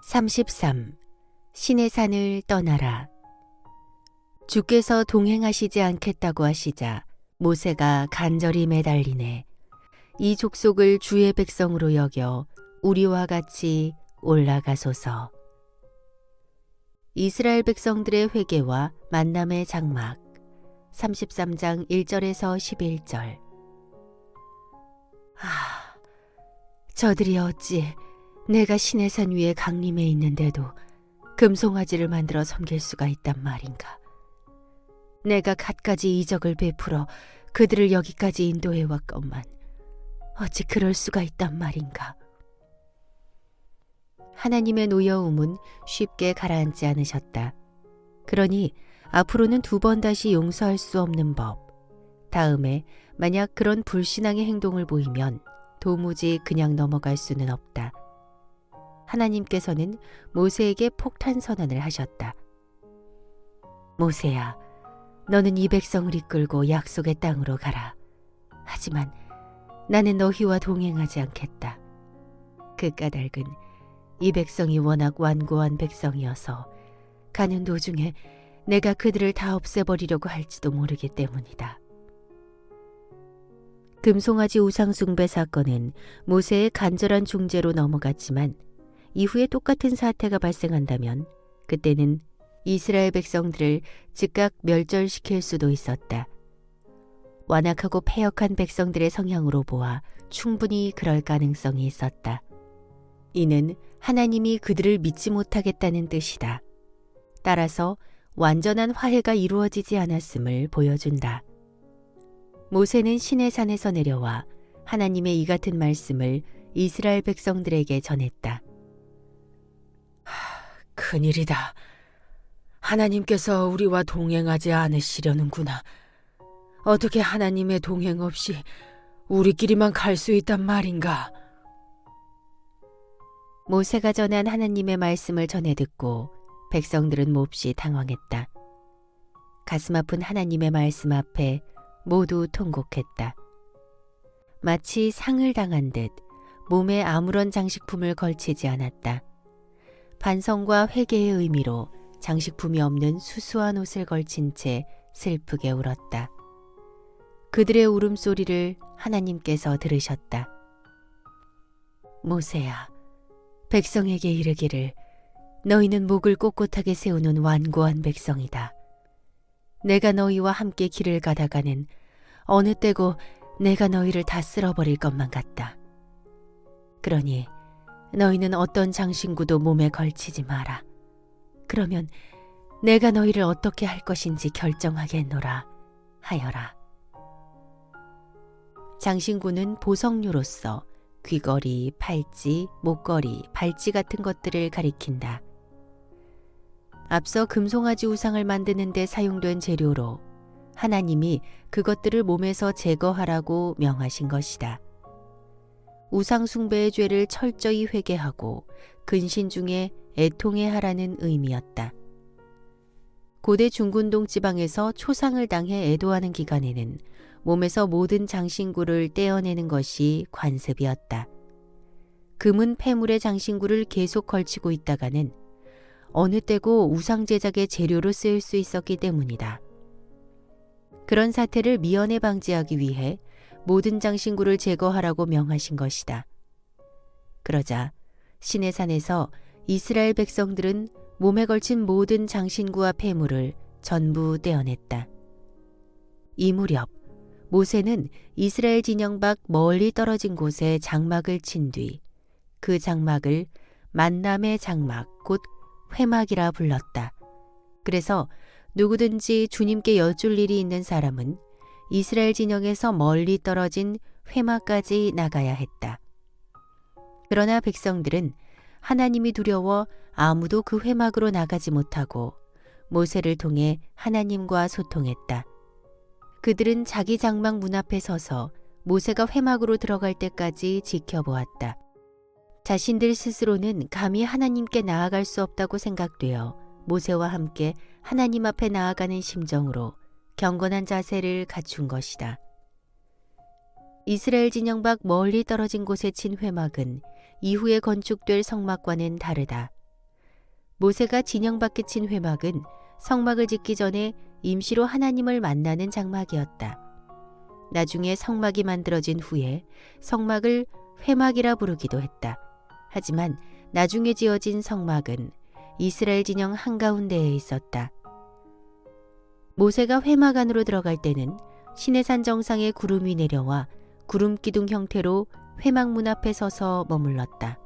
33. 시내산을 떠나라. 주께서 동행하시지 않겠다고 하시자 모세가 간절히 매달리네. 이 족속을 주의 백성으로 여겨 우리와 같이 올라가소서. 이스라엘 백성들의 회개와 만남의 장막 33장 1절에서 11절. 저들이 어찌 내가 시내산 위에 강림해 있는데도 금송아지를 만들어 섬길 수가 있단 말인가. 내가 갖가지 이적을 베풀어 그들을 여기까지 인도해 왔건만 어찌 그럴 수가 있단 말인가. 하나님의 노여움은 쉽게 가라앉지 않으셨다. 그러니 앞으로는 2번 다시 용서할 수 없는 법. 다음에 만약 그런 불신앙의 행동을 보이면 도무지 그냥 넘어갈 수는 없다. 하나님께서는 모세에게 폭탄 선언을 하셨다. 모세야, 너는 이 백성을 이끌고 약속의 땅으로 가라. 하지만 나는 너희와 동행하지 않겠다. 그 까닭은 이 백성이 워낙 완고한 백성이어서 가는 도중에 내가 그들을 다 없애버리려고 할지도 모르기 때문이다. 금송아지 우상숭배 사건은 모세의 간절한 중재로 넘어갔지만 이후에 똑같은 사태가 발생한다면 그때는 이스라엘 백성들을 즉각 멸절시킬 수도 있었다. 완악하고 패역한 백성들의 성향으로 보아 충분히 그럴 가능성이 있었다. 이는 하나님이 그들을 믿지 못하겠다는 뜻이다. 따라서 완전한 화해가 이루어지지 않았음을 보여준다. 모세는 시내산에서 내려와 하나님의 이 같은 말씀을 이스라엘 백성들에게 전했다. 큰일이다. 하나님께서 우리와 동행하지 않으시려는구나. 어떻게 하나님의 동행 없이 우리끼리만 갈 수 있단 말인가? 모세가 전한 하나님의 말씀을 전해 듣고 백성들은 몹시 당황했다. 가슴 아픈 하나님의 말씀 앞에 모두 통곡했다. 마치 상을 당한 듯 몸에 아무런 장식품을 걸치지 않았다. 반성과 회개의 의미로 장식품이 없는 수수한 옷을 걸친 채 슬프게 울었다. 그들의 울음소리를 하나님께서 들으셨다. 모세야, 백성에게 이르기를 너희는 목을 꼿꼿하게 세우는 완고한 백성이다. 내가 너희와 함께 길을 가다가는 어느 때고 내가 너희를 다 쓸어버릴 것만 같다. 그러니 너희는 어떤 장신구도 몸에 걸치지 마라. 그러면 내가 너희를 어떻게 할 것인지 결정하겠노라 하여라. 장신구는 보석류로서 귀걸이, 팔찌, 목걸이, 발찌 같은 것들을 가리킨다. 앞서 금송아지 우상을 만드는 데 사용된 재료로 하나님이 그것들을 몸에서 제거하라고 명하신 것이다. 우상 숭배의 죄를 철저히 회개하고 근신 중에 애통해하라는 의미였다. 고대 중군동 지방에서 초상을 당해 애도하는 기간에는 몸에서 모든 장신구를 떼어내는 것이 관습이었다. 금은 폐물의 장신구를 계속 걸치고 있다가는 어느 때고 우상 제작의 재료로 쓰일 수 있었기 때문이다. 그런 사태를 미연에 방지하기 위해 모든 장신구를 제거하라고 명하신 것이다. 그러자 시내산에서 이스라엘 백성들은 몸에 걸친 모든 장신구와 폐물을 전부 떼어냈다. 이 무렵 모세는 이스라엘 진영 밖 멀리 떨어진 곳에 장막을 친 뒤 그 장막을 만남의 장막 곧 회막이라 불렀다. 그래서 누구든지 주님께 여쭐 일이 있는 사람은 이스라엘 진영에서 멀리 떨어진 회막까지 나가야 했다. 그러나 백성들은 하나님이 두려워 아무도 그 회막으로 나가지 못하고 모세를 통해 하나님과 소통했다. 그들은 자기 장막 문 앞에 서서 모세가 회막으로 들어갈 때까지 지켜보았다. 자신들 스스로는 감히 하나님께 나아갈 수 없다고 생각되어 모세와 함께 하나님 앞에 나아가는 심정으로 경건한 자세를 갖춘 것이다. 이스라엘 진영 밖 멀리 떨어진 곳에 친 회막은 이후에 건축될 성막과는 다르다. 모세가 진영 밖에 친 회막은 성막을 짓기 전에 임시로 하나님을 만나는 장막이었다. 나중에 성막이 만들어진 후에 성막을 회막이라 부르기도 했다. 하지만 나중에 지어진 성막은 이스라엘 진영 한가운데에 있었다. 모세가 회막 안으로 들어갈 때는 시내산 정상에 구름이 내려와 구름 기둥 형태로 회막 문 앞에 서서 머물렀다.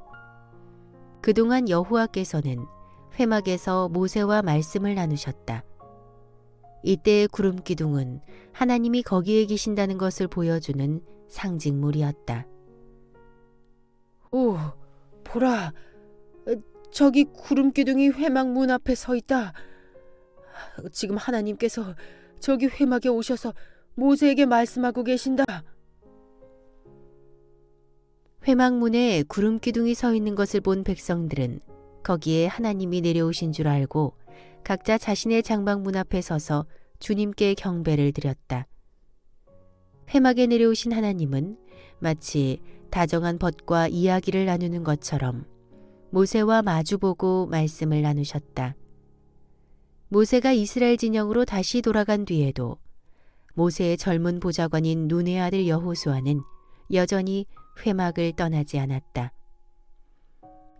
그동안 여호와께서는 회막에서 모세와 말씀을 나누셨다. 이때의 구름 기둥은 하나님이 거기에 계신다는 것을 보여주는 상징물이었다. 오, 보라. 저기 구름 기둥이 회막 문 앞에 서 있다. 지금 하나님께서 저기 회막에 오셔서 모세에게 말씀하고 계신다. 회막 문에 구름 기둥이 서 있는 것을 본 백성들은 거기에 하나님이 내려오신 줄 알고 각자 자신의 장막 문 앞에 서서 주님께 경배를 드렸다. 회막에 내려오신 하나님은 마치 다정한 벗과 이야기를 나누는 것처럼 모세와 마주보고 말씀을 나누셨다. 모세가 이스라엘 진영으로 다시 돌아간 뒤에도 모세의 젊은 보좌관인 눈의 아들 여호수아는 여전히 회막을 떠나지 않았다.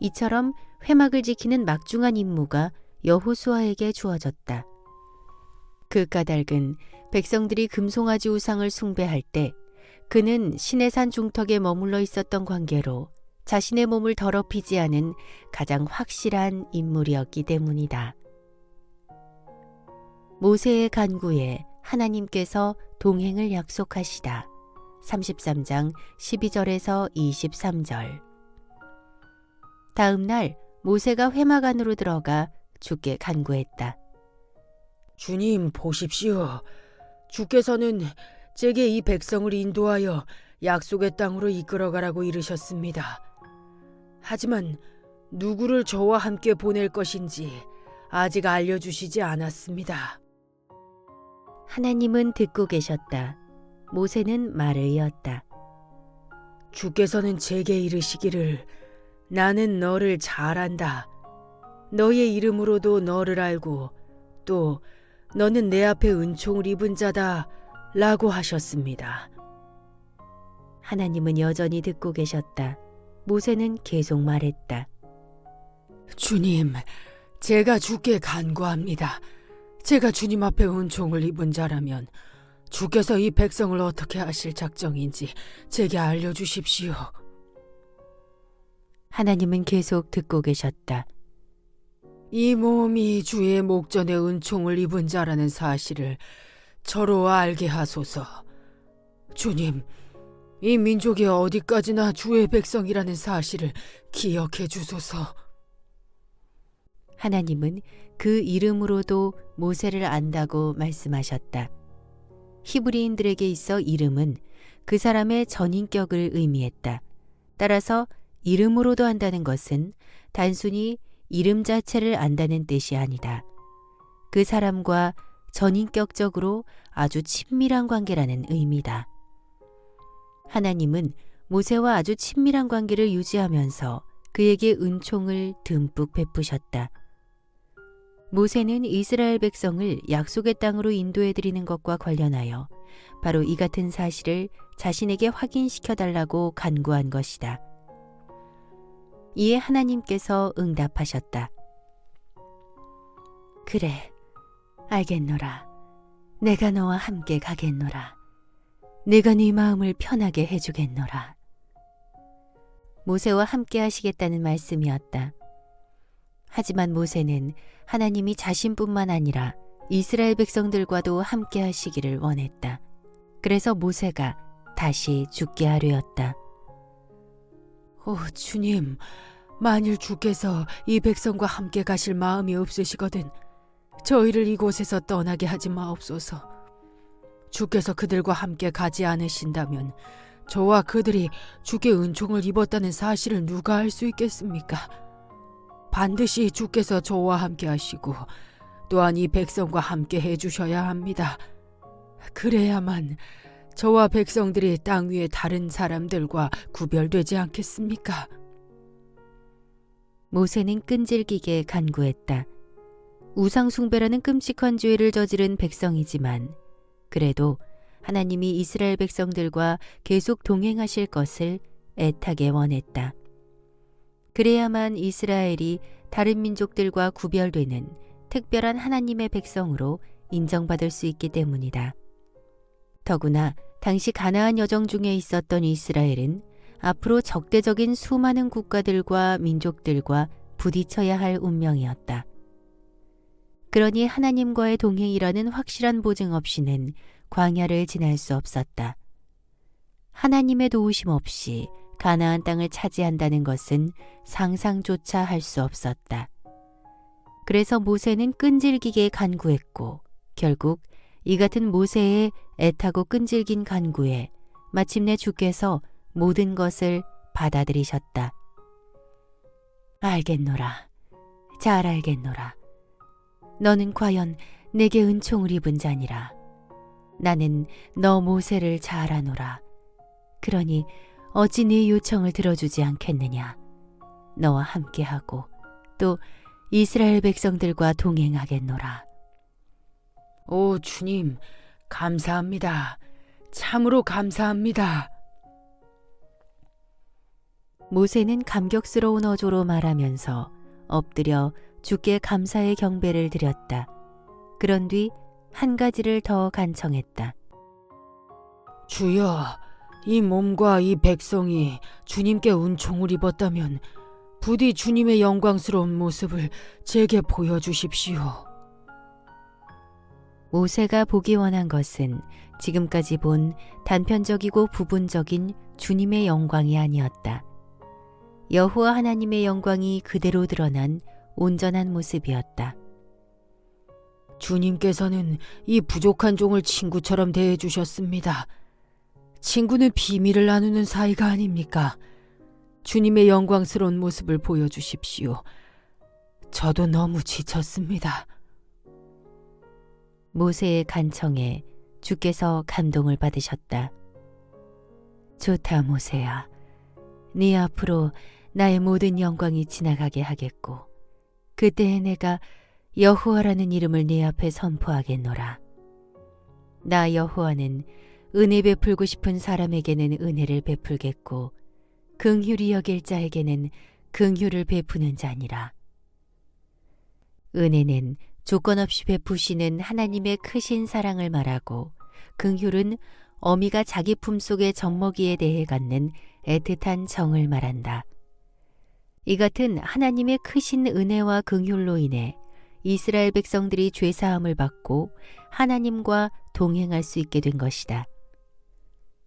이처럼 회막을 지키는 막중한 임무가 여호수아에게 주어졌다. 그 까닭은 백성들이 금송아지 우상을 숭배할 때 그는 시내산 중턱에 머물러 있었던 관계로 자신의 몸을 더럽히지 않은 가장 확실한 인물이었기 때문이다. 모세의 간구에 하나님께서 동행을 약속하시다. 33장 12절에서 23절. 다음 날 모세가 회막 안으로 들어가 주께 간구했다. 주님 보십시오. 주께서는 제게 이 백성을 인도하여 약속의 땅으로 이끌어가라고 이르셨습니다. 하지만 누구를 저와 함께 보낼 것인지 아직 알려주시지 않았습니다. 하나님은 듣고 계셨다. 모세는 말을 이었다. 주께서는 제게 이르시기를 나는 너를 잘 안다. 너의 이름으로도 너를 알고 또 너는 내 앞에 은총을 입은 자다 라고 하셨습니다. 하나님은 여전히 듣고 계셨다. 모세는 계속 말했다. 주님, 제가 주께 간구합니다. 제가 주님 앞에 은총을 입은 자라면 주께서 이 백성을 어떻게 하실 작정인지 제게 알려주십시오. 하나님은 계속 듣고 계셨다. 이 몸이 주의 목전에 은총을 입은 자라는 사실을 저로 알게 하소서. 주님, 이 민족이 어디까지나 주의 백성이라는 사실을 기억해 주소서. 하나님은 그 이름으로도 모세를 안다고 말씀하셨다. 히브리인들에게 있어 이름은 그 사람의 전인격을 의미했다. 따라서 이름으로도 안다는 것은 단순히 이름 자체를 안다는 뜻이 아니다. 그 사람과 전인격적으로 아주 친밀한 관계라는 의미다. 하나님은 모세와 아주 친밀한 관계를 유지하면서 그에게 은총을 듬뿍 베푸셨다. 모세는 이스라엘 백성을 약속의 땅으로 인도해드리는 것과 관련하여 바로 이 같은 사실을 자신에게 확인시켜달라고 간구한 것이다. 이에 하나님께서 응답하셨다. 그래, 알겠노라. 내가 너와 함께 가겠노라. 내가 네 마음을 편하게 해주겠노라. 모세와 함께 하시겠다는 말씀이었다. 하지만 모세는 하나님이 자신뿐만 아니라 이스라엘 백성들과도 함께 하시기를 원했다. 그래서 모세가 다시 죽게 하려였다. 오, 주님, 만일 주께서 이 백성과 함께 가실 마음이 없으시거든 저희를 이곳에서 떠나게 하지 마옵소서. 주께서 그들과 함께 가지 않으신다면 저와 그들이 주께 은총을 입었다는 사실을 누가 알 수 있겠습니까? 반드시 주께서 저와 함께 하시고 또한 이 백성과 함께 해주셔야 합니다. 그래야만 저와 백성들이 땅 위의 다른 사람들과 구별되지 않겠습니까? 모세는 끈질기게 간구했다. 우상숭배라는 끔찍한 죄를 저지른 백성이지만 그래도 하나님이 이스라엘 백성들과 계속 동행하실 것을 애타게 원했다. 그래야만 이스라엘이 다른 민족들과 구별되는 특별한 하나님의 백성으로 인정받을 수 있기 때문이다. 더구나 당시 가나안 여정 중에 있었던 이스라엘은 앞으로 적대적인 수많은 국가들과 민족들과 부딪혀야 할 운명이었다. 그러니 하나님과의 동행이라는 확실한 보증 없이는 광야를 지날 수 없었다. 하나님의 도우심 없이 가나안 땅을 차지한다는 것은 상상조차 할 수 없었다. 그래서 모세는 끈질기게 간구했고 결국 이 같은 모세의 애타고 끈질긴 간구에 마침내 주께서 모든 것을 받아들이셨다. 알겠노라. 잘 알겠노라. 너는 과연 내게 은총을 입은 자니라. 나는 너 모세를 잘 아노라. 그러니 어찌 네 요청을 들어주지 않겠느냐. 너와 함께하고 또 이스라엘 백성들과 동행하겠노라. 오 주님, 감사합니다. 참으로 감사합니다. 모세는 감격스러운 어조로 말하면서 엎드려 주께 감사의 경배를 드렸다. 그런 뒤 한 가지를 더 간청했다. 주여, 이 몸과 이 백성이 주님께 은총을 입었다면 부디 주님의 영광스러운 모습을 제게 보여주십시오. 모세가 보기 원한 것은 지금까지 본 단편적이고 부분적인 주님의 영광이 아니었다. 여호와 하나님의 영광이 그대로 드러난 온전한 모습이었다. 주님께서는 이 부족한 종을 친구처럼 대해주셨습니다. 친구는 비밀을 나누는 사이가 아닙니까? 주님의 영광스러운 모습을 보여주십시오. 저도 너무 지쳤습니다. 모세의 간청에 주께서 감동을 받으셨다. 좋다 모세야. 네 앞으로 나의 모든 영광이 지나가게 하겠고 그때에 내가 여호와라는 이름을 네 앞에 선포하겠노라. 나 여호와는 은혜 베풀고 싶은 사람에게는 은혜를 베풀겠고 긍휼히 여길 자에게는 긍휼을 베푸는 자니라. 은혜는 조건 없이 베푸시는 하나님의 크신 사랑을 말하고 긍휼은 어미가 자기 품속의 젖먹이에 대해 갖는 애틋한 정을 말한다. 이 같은 하나님의 크신 은혜와 긍휼로 인해 이스라엘 백성들이 죄사함을 받고 하나님과 동행할 수 있게 된 것이다.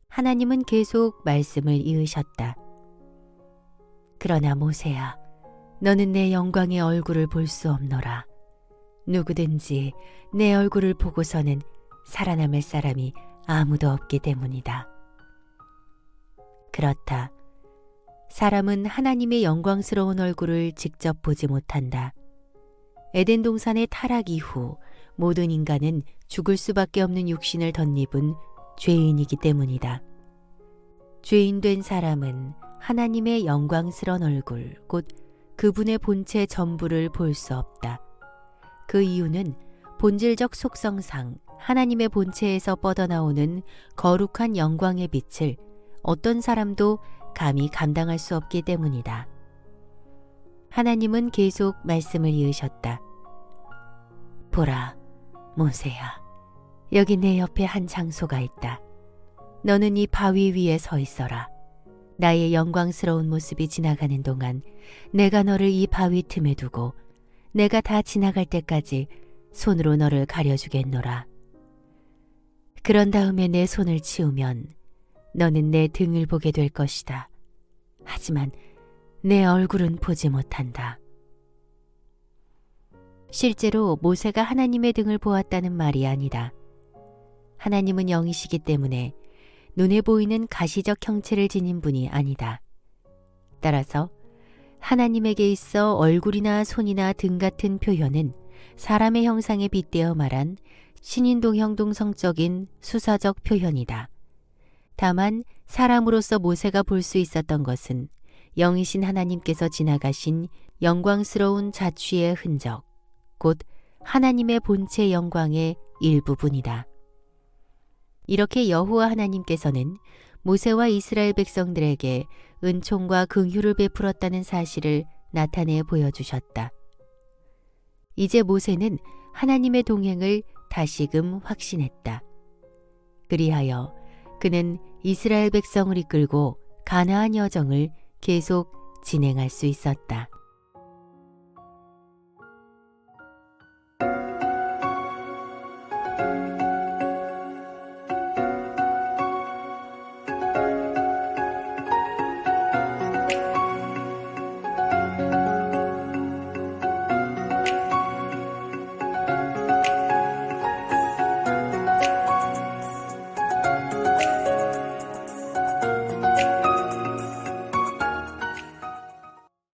하나님은 계속 말씀을 이으셨다. 그러나 모세야, 너는 내 영광의 얼굴을 볼 수 없노라. 누구든지 내 얼굴을 보고서는 살아남을 사람이 아무도 없기 때문이다. 그렇다. 사람은 하나님의 영광스러운 얼굴을 직접 보지 못한다. 에덴 동산의 타락 이후 모든 인간은 죽을 수밖에 없는 육신을 덧입은 죄인이기 때문이다. 죄인된 사람은 하나님의 영광스러운 얼굴, 곧 그분의 본체 전부를 볼 수 없다. 그 이유는 본질적 속성상 하나님의 본체에서 뻗어나오는 거룩한 영광의 빛을 어떤 사람도 감히 감당할 수 없기 때문이다. 하나님은 계속 말씀을 이으셨다. 보라, 모세야, 여기 내 옆에 한 장소가 있다. 너는 이 바위 위에 서 있어라. 나의 영광스러운 모습이 지나가는 동안 내가 너를 이 바위 틈에 두고 내가 다 지나갈 때까지 손으로 너를 가려주겠노라. 그런 다음에 내 손을 치우면 너는 내 등을 보게 될 것이다. 하지만 내 얼굴은 보지 못한다. 실제로 모세가 하나님의 등을 보았다는 말이 아니다. 하나님은 영이시기 때문에 눈에 보이는 가시적 형체를 지닌 분이 아니다. 따라서 하나님에게 있어 얼굴이나 손이나 등 같은 표현은 사람의 형상에 빗대어 말한 신인동형동성적인 수사적 표현이다. 다만 사람으로서 모세가 볼 수 있었던 것은 영이신 하나님께서 지나가신 영광스러운 자취의 흔적, 곧 하나님의 본체 영광의 일부분이다. 이렇게 여호와 하나님께서는 모세와 이스라엘 백성들에게 은총과 긍휼을 베풀었다는 사실을 나타내 보여주셨다. 이제 모세는 하나님의 동행을 다시금 확신했다. 그리하여 그는 이스라엘 백성을 이끌고 가나안 여정을 계속 진행할 수 있었다.